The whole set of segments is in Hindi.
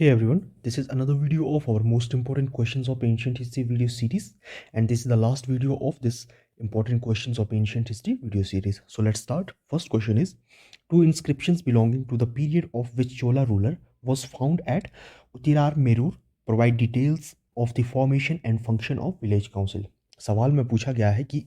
Hey everyone, this is another video of our most important questions of ancient history video series, and this is the last video of this important questions of ancient history video series. So let's start. First question is, two inscriptions belonging to the period of which Chola ruler was found at Uttirar Merur provide details of the formation and function of village council. सवाल में पूछा गया है कि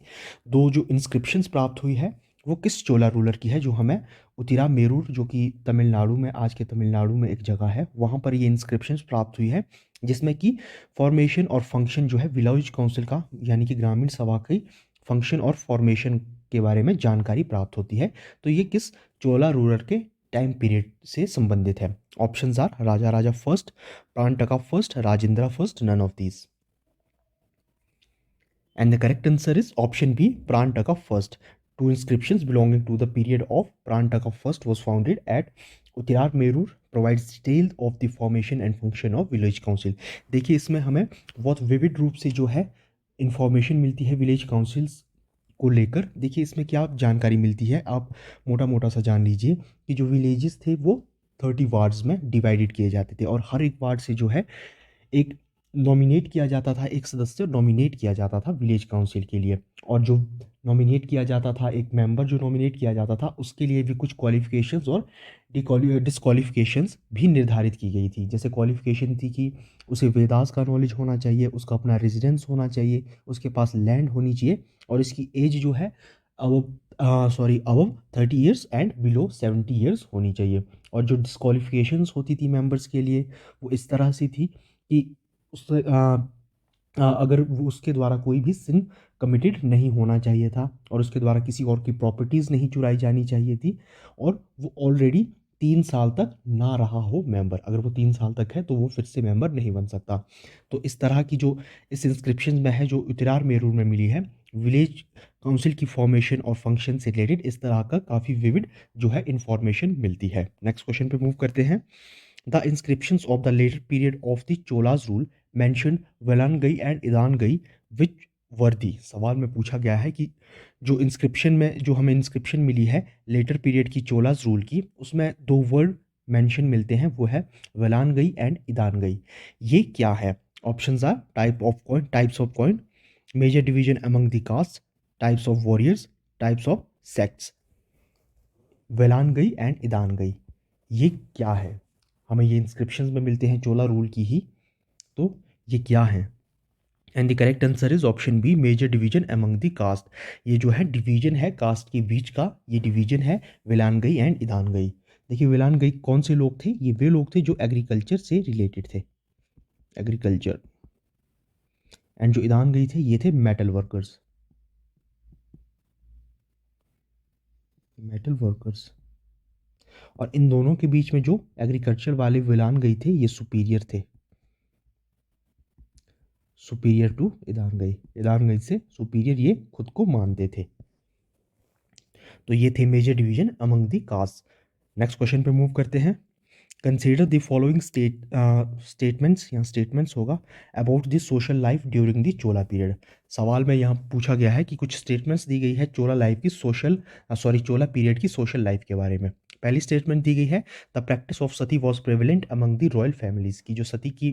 दो जो इंस्क्रिप्शंस प्राप्त हुई है वो किस चोला रूलर की है, जो हमें उतिरा मेरूर जो कि तमिलनाडु में, आज के तमिलनाडु में एक जगह है, वहाँ पर ये इंस्क्रिप्शंस प्राप्त हुई है, जिसमें कि फॉर्मेशन और फंक्शन जो है विलेज काउंसिल का, यानी कि ग्रामीण सभा की फंक्शन और फॉर्मेशन के बारे में जानकारी प्राप्त होती है। तो ये किस चोला रूलर के टाइम पीरियड से संबंधित है? Options are Raja Raja first, Parantaka first, Rajendra first, none of these. And the correct answer is option B, Prantaka first. Two inscriptions belonging to the period of Prantaka first was founded at Uttirar Merur, provides detail of the formation and function of village council. देखिए इसमें हमें बहुत विविध रूप से जो है इंफॉर्मेशन मिलती है विलेज काउंसिल्स को लेकर। देखिए इसमें क्या जानकारी मिलती है, आप मोटा मोटा सा जान लीजिए कि जो विलेजेस थे वो 30 वार्ड्स में डिवाइडेड किए जाते थे, और हर एक वार्ड से जो है एक नॉमिनेट किया जाता था, एक सदस्य नॉमिनेट किया जाता था विलेज काउंसिल के लिए, और जो नॉमिनेट किया जाता था, एक मेंबर जो नॉमिनेट किया जाता था, उसके लिए भी कुछ क्वालिफिकेशंस और डिसक्वालिफिकेशंस भी निर्धारित की गई थी। जैसे क्वालिफिकेशन थी कि उसे वेदास का नॉलेज होना चाहिए, उसका अपना रेजिडेंस होना चाहिए, उसके पास लैंड होनी चाहिए, और इसकी एज जो है above 30 years and below 70 years होनी चाहिए। और जो डिसक्वालिफिकेशंस होती थी मेंबर्स के लिए, वो इस तरह से थी कि उससे अगर वो उसके द्वारा कोई भी सिन कमिटेड नहीं होना चाहिए था, और उसके द्वारा किसी और की प्रॉपर्टीज़ नहीं चुराई जानी चाहिए थी, और वो ऑलरेडी 3 साल तक ना रहा हो मेंबर। अगर वो 3 साल तक है तो वो फिर से मेंबर नहीं बन सकता। तो इस तरह की जो इस इंस्क्रिप्शन में है, जो उतिरार मेरूर में मिली है, विलेज काउंसिल की फॉर्मेशन और फंक्शन से रिलेटेड इस तरह का काफ़ी विविड जो है इंफॉर्मेशन मिलती है। नेक्स्ट क्वेश्चन पे मूव करते हैं। The inscriptions of the later period of the Cholas rule mentioned Velangai and Idangai, which were the। सवाल में पूछा गया है कि जो इंस्क्रिप्शन में, जो हमें इंस्क्रिप्शन मिली है लेटर पीरियड की चोलास रूल की, उसमें दो वर्ड मेंशन मिलते हैं, वो है वेलानगई एंड इदानगई। ये क्या है? Options are types of coin, major division among the caste, types of warriors, types of sects. Valangai and Idangai ये क्या है? हमें ये इंस्क्रिप्शंस में मिलते हैं चोला रूल की ही, तो ये क्या है? And the correct answer is option B, major division among the caste. ये जो है डिवीजन है कास्ट के बीच का, ये डिवीजन है वेलानगई एंड इदानगई। देखिए वेलानगई कौन से लोग थे? ये वे लोग थे जो एग्रीकल्चर से रिलेटेड थे, एग्रीकल्चर। एंड जो इदानगई थे ये थे मेटल वर्कर्स, मेटल वर्कर्स। और इन दोनों के बीच में जो एग्रीकल्चर वाले वेलानगई थे ये सुपीरियर थे, सुपीरियर टू इदानगई। इदानगई से सुपीरियर ये खुद को मानते थे। तो ये थे major division among the caste. Next question पे मूव करते हैं। कंसीडर द फॉलोइंग स्टेटमेंट्स होगा about the social life during the Chola period. सवाल में यहाँ पूछा गया है कि कुछ स्टेटमेंट्स दी गई है चोला लाइफ की चोला पीरियड की सोशल लाइफ के बारे में। पहली स्टेटमेंट दी गई है, the practice of Sati was prevalent among the royal families, की जो सती की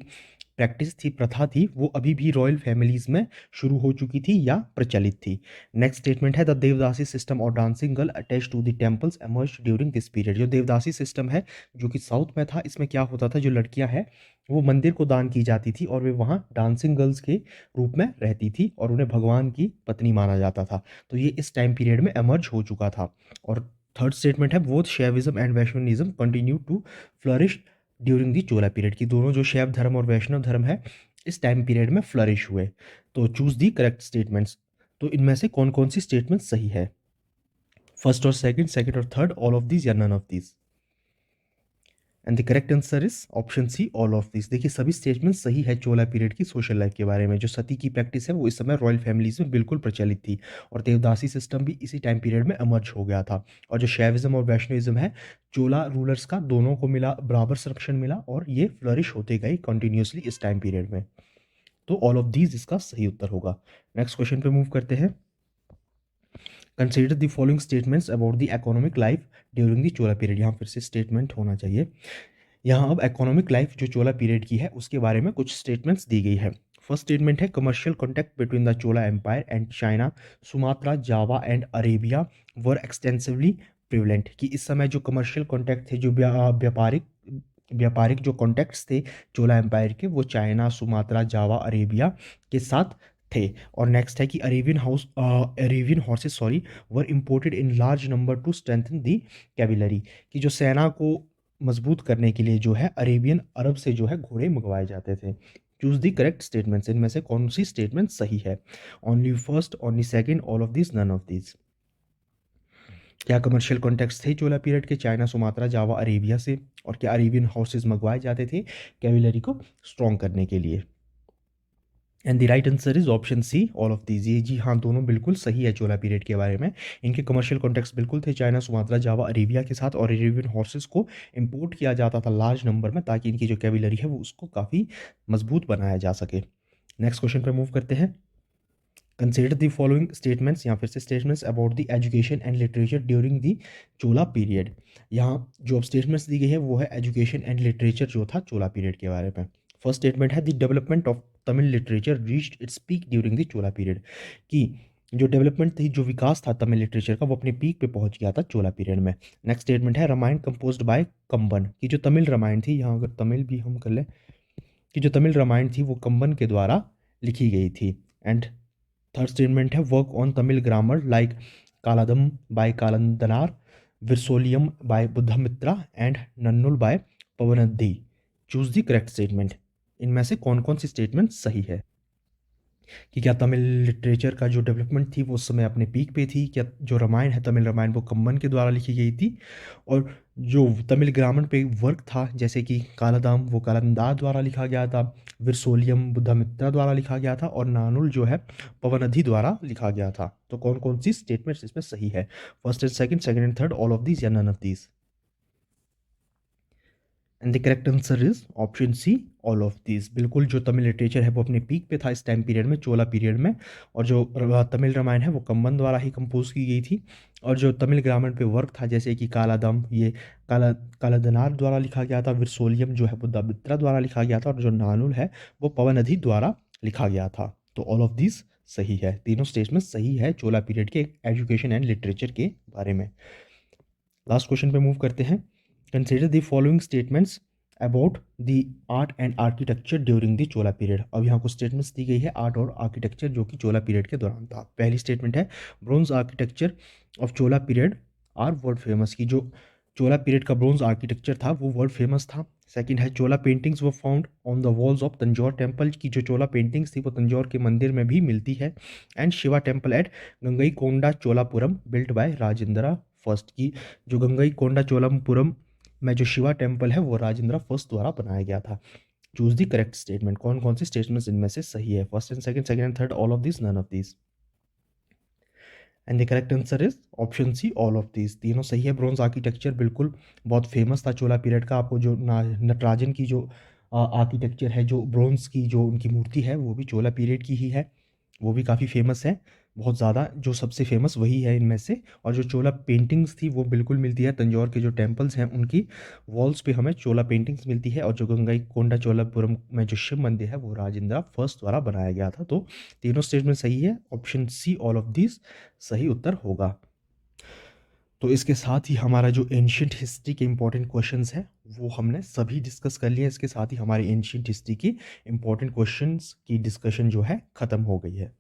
प्रैक्टिस थी, प्रथा थी, वो अभी भी रॉयल फैमिलीज में शुरू हो चुकी थी या प्रचलित थी। नेक्स्ट स्टेटमेंट है, द देवदासी सिस्टम और dancing girl attach to the temples emerge during this period. जो देवदासी सिस्टम है जो कि साउथ में था, इसमें क्या होता था, जो लड़कियां हैं वो मंदिर को दान की जाती थी, और वे वहाँ डांसिंग गर्ल्स के रूप में रहती थी, और उन्हें भगवान की पत्नी माना जाता था। तो ये इस टाइम पीरियड में एमर्ज हो चुका था। और थर्ड स्टेटमेंट है, both Shaivism and Vaishnavism continue to flourish during the Chola period, की दोनों जो शैव धर्म और वैष्णव धर्म है इस टाइम पीरियड में फ्लरिश हुए। तो चूज दी करेक्ट स्टेटमेंट्स। तो इनमें से कौन कौन सी स्टेटमेंट सही है? फर्स्ट और सेकंड, सेकंड और थर्ड, ऑल ऑफ दीज या none of these? And the correct answer is option C, all of this. देखिए सभी स्टेटमेंट सही है चोला पीरियड की सोशल लाइफ के बारे में। जो सती की प्रैक्टिस है वो इस समय रॉयल फैमिलीज में बिल्कुल प्रचलित थी, और देवदासी सिस्टम भी इसी टाइम पीरियड में एमर्ज हो गया था। और जो शैविज्म और वैष्णविज्म है, चोला रूलर्स का दोनों को मिला, बराबर संरक्षण मिला, और ये फ्लरिश होते गए कंटिन्यूसली इस टाइम पीरियड में। तो ऑल ऑफ दीज इसका सही उत्तर होगा। नेक्स्ट क्वेश्चन पे मूव करते हैं। Consider the following statements about the economic life during the Chola period. यहाँ फिर से स्टेटमेंट होना चाहिए। यहाँ अब इकोनॉमिक लाइफ जो चोला पीरियड की है उसके बारे में कुछ स्टेटमेंट्स दी गई है। फर्स्ट स्टेटमेंट है commercial contact between the Chola empire and China, Sumatra, Java and Arabia were extensively prevalent, कि इस समय जो कमर्शियल कॉन्टैक्ट थे, जो व्यापारिक व्यापारिक जो कॉन्टैक्ट्स थे चोला एम्पायर के, वो चाइना, सुमात्रा, जावा, अरेबिया के साथ थे। और नेक्स्ट है कि Arabian horses were imported in large number to strengthen the cavalry, कि जो सेना को मजबूत करने के लिए जो है अरेबियन अरब से जो है घोड़े मंगवाए जाते थे। चूज द करेक्ट स्टेटमेंट्स, इनमें से कौन सी स्टेटमेंट सही है? Only first, only second, all of this, none of this. क्या कमर्शियल कॉन्टेक्स्ट थे चोला पीरियड के चाइना, सुमात्रा, जावा, अरेबिया से? और क्या अरेबियन हॉर्सेस मंगवाए जाते थे कैविलरी को स्ट्रॉन्ग करने के लिए? And the right answer is option C, all of these. ये जी हाँ दोनों बिल्कुल सही है चोला पीरियड के बारे में। इनके कमर्शियल कॉन्टेक्स्ट बिल्कुल थे चाइना, सुमात्रा, जावा, अरेबिया के साथ, और अरेबियन हॉर्सेस को इंपोर्ट किया जाता था लार्ज नंबर में, ताकि इनकी जो कैविलरी है वो उसको काफ़ी मजबूत बनाया जा सके। नेक्स्ट क्वेश्चन पर मूव करते हैं। कंसिडर द फॉलोइंग स्टेटमेंट्स, यहाँ फिर से statements about the education and literature during the Chola period. यहाँ जो अब स्टेटमेंट्स दी गई है वो है एजुकेशन एंड लिटरेचर जो था चोला पीरियड के बारे में। फर्स्ट स्टेटमेंट है the development of Tamil literature reached its peak during the Chola period, कि जो डेवलपमेंट थी, जो विकास था तमिल लिटरेचर का, वो अपने पीक पे पहुंच गया था चोला पीरियड में। नेक्स्ट स्टेटमेंट है रामायण कंपोज्ड बाय कंबन, की जो तमिल रामायण थी, यहाँ अगर तमिल भी हम कर लें, कि जो तमिल रामायण थी वो कंबन के द्वारा लिखी गई थी। एंड थर्ड स्टेटमेंट है work on Tamil grammar like Kalladam by Kalladanar, Virasoliyam by Buddhamitra and Nannul by Pavanandi. Choose the correct statement, इनमें से कौन कौन सी स्टेटमेंट सही है? कि क्या तमिल लिटरेचर का जो डेवलपमेंट थी वो उस समय अपने पीक पे थी? क्या जो रामायण है तमिल रामायण वो कंबन के द्वारा लिखी गई थी? और जो तमिल ग्रामर पे वर्क था, जैसे कि कालादाम वो कालंदार द्वारा लिखा गया था, विरसोलियम बुद्धमित्रा द्वारा लिखा गया था, और नानुल जो है पवनधि द्वारा लिखा गया था। तो कौन कौन सी स्टेटमेंट्स इसमें सही है? First and second, second and third, all of these या none of these? And the correct answer is option C, all of these. बिल्कुल जो तमिल लिटरेचर है वो अपने पीक पे था इस टाइम पीरियड में, चोला पीरियड में। और जो तमिल रामायण है वो कंबन द्वारा ही कंपोज की गई थी। और जो तमिल ग्रामर पे वर्क था, जैसे कि कालादम ये कालादनार द्वारा लिखा गया था, विरसोलियम जो है बुद्धमित्रा द्वारा लिखा गया था, और जो नानुल है वो पवनधि द्वारा लिखा गया था। तो ऑल ऑफ दीज सही है, तीनों स्टेटमेंट सही है चोला पीरियड के एजुकेशन एंड लिटरेचर के बारे में। लास्ट क्वेश्चन पे मूव करते हैं। Consider the following statements about the art and architecture during the Chola period. अब यहाँ कुछ स्टेटमेंट्स दी गई है आर्ट और आर्किटेक्चर जो कि चोला पीरियड के दौरान था। पहली स्टेटमेंट है bronze architecture of Chola period are world famous, की जो चोला पीरियड का ब्रोंज आर्किटेक्चर था वो वर्ल्ड फेमस था। सेकंड है चोला पेंटिंग्स वो found on the walls of Tanjore temple, की जो चोला पेंटिंग्स थी वो तंजौर के मंदिर में भी मिलती है। And Shiva temple at Gangai Konda Cholapuram built by Rajendra first, की जो गंगई कोंडा चोलापुरम में जो शिवा टेम्पल है वो राजेंद्र फर्स्ट द्वारा बनाया गया था। चूज द करेक्ट स्टेटमेंट, कौन कौन सी स्टेटमेंट्स इनमें से सही है? First and second, second and third, all of this, none of this. And the correct answer is option C, all of this. तीनों सही है। ब्रॉन्ज आर्किटेक्चर बिल्कुल बहुत फेमस था चोला पीरियड का। आपको जो नटराजन की जो आर्किटेक्चर है, जो ब्रॉन्ज की जो उनकी मूर्ति है वो भी चोला पीरियड की ही है, वो भी काफ़ी फेमस है। बहुत ज़्यादा जो सबसे फेमस वही है इनमें से। और जो चोला पेंटिंग्स थी वो बिल्कुल मिलती है तंजौर के जो टेम्पल्स हैं उनकी वॉल्स पे हमें चोला पेंटिंग्स मिलती है। और जो गंगई कोंडा चोलापुरम में जो शिव मंदिर है वो राजेंद्र फर्स्ट द्वारा बनाया गया था। तो तीनों स्टेटमेंट सही है, option C, all of this सही उत्तर होगा। तो इसके साथ ही हमारा जो एंशियंट हिस्ट्री के इंपॉर्टेंट क्वेश्चंस हैं वो हमने सभी डिस्कस कर लिए। इसके साथ ही हमारी एंशियंट हिस्ट्री की इंपॉर्टेंट क्वेश्चंस की डिस्कशन जो है ख़त्म हो गई है।